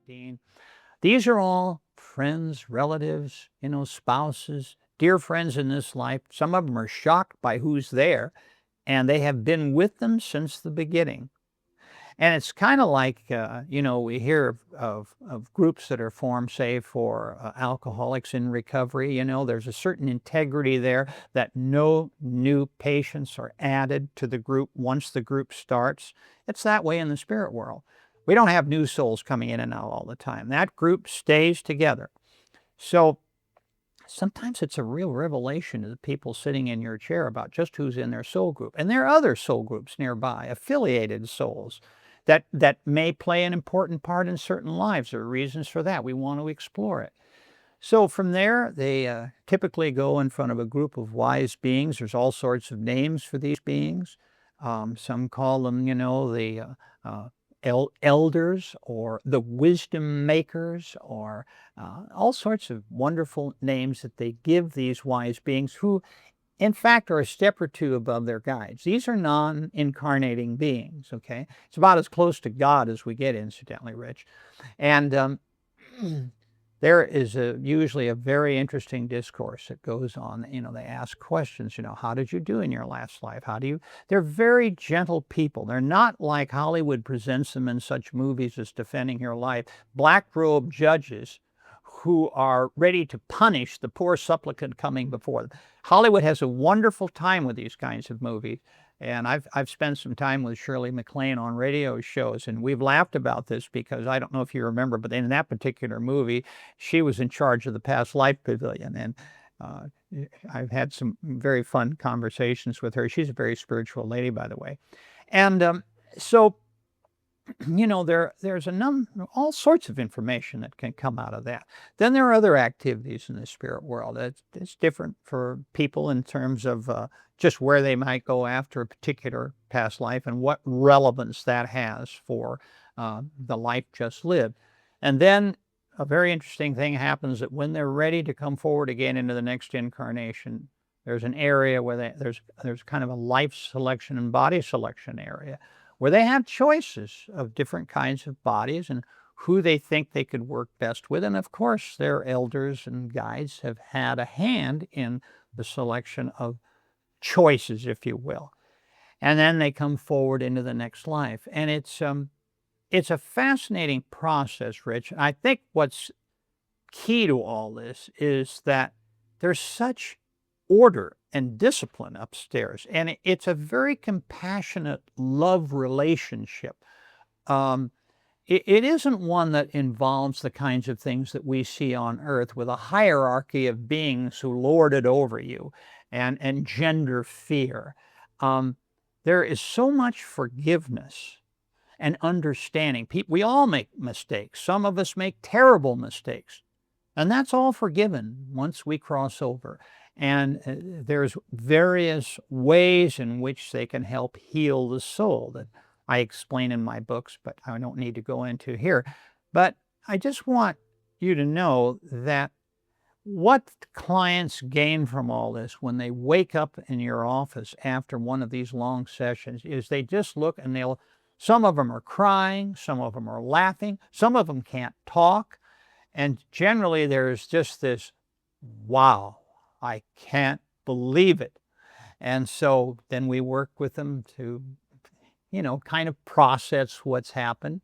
15. These are all friends, relatives, spouses, dear friends in this life. Some of them are shocked by who's there, and they have been with them since the beginning. And it's kind of like, we hear of groups that are formed, say, for alcoholics in recovery. There's a certain integrity there that no new patients are added to the group once the group starts. It's that way in the spirit world. We don't have new souls coming in and out all the time. That group stays together. So sometimes it's a real revelation to the people sitting in your chair about just who's in their soul group. And there are other soul groups nearby, affiliated souls, that may play an important part in certain lives. There are reasons for that. We want to explore it. So from there, they typically go in front of a group of wise beings. There's all sorts of names for these beings. Some call them, the elders, or the wisdom makers, or all sorts of wonderful names that they give these wise beings who, in fact, are a step or two above their guides. These are non-incarnating beings, okay? It's about as close to God as we get, incidentally, Rich. And there is usually a very interesting discourse that goes on. They ask questions, how did you do in your last life? They're very gentle people. They're not like Hollywood presents them in such movies as Defending Your Life, black robe judges who are ready to punish the poor supplicant coming before them. Hollywood has a wonderful time with these kinds of movies. And I've spent some time with Shirley MacLaine on radio shows, and we've laughed about this because I don't know if you remember, but in that particular movie, she was in charge of the past life pavilion. And I've had some very fun conversations with her. She's a very spiritual lady, by the way. And so there's all sorts of information that can come out of that. Then there are other activities in the spirit world. It's different for people in terms of just where they might go after a particular past life and what relevance that has for the life just lived. And then a very interesting thing happens, that when they're ready to come forward again into the next incarnation, there's an area where there's kind of a life selection and body selection area, where they have choices of different kinds of bodies and who they think they could work best with. And of course, their elders and guides have had a hand in the selection of choices, if you will. And then they come forward into the next life. And it's a fascinating process, Rich. I think what's key to all this is that there's such order and discipline upstairs. And it's a very compassionate love relationship. It isn't one that involves the kinds of things that we see on Earth, with a hierarchy of beings who lord it over you and engender fear. There is so much forgiveness and understanding. We all make mistakes. Some of us make terrible mistakes. And that's all forgiven once we cross over. And there's various ways in which they can help heal the soul that I explain in my books, but I don't need to go into here. But I just want you to know that what clients gain from all this when they wake up in your office after one of these long sessions is they just look and some of them are crying, some of them are laughing, some of them can't talk. And generally there's just this, wow, I can't believe it. And so then we work with them to, kind of process what's happened.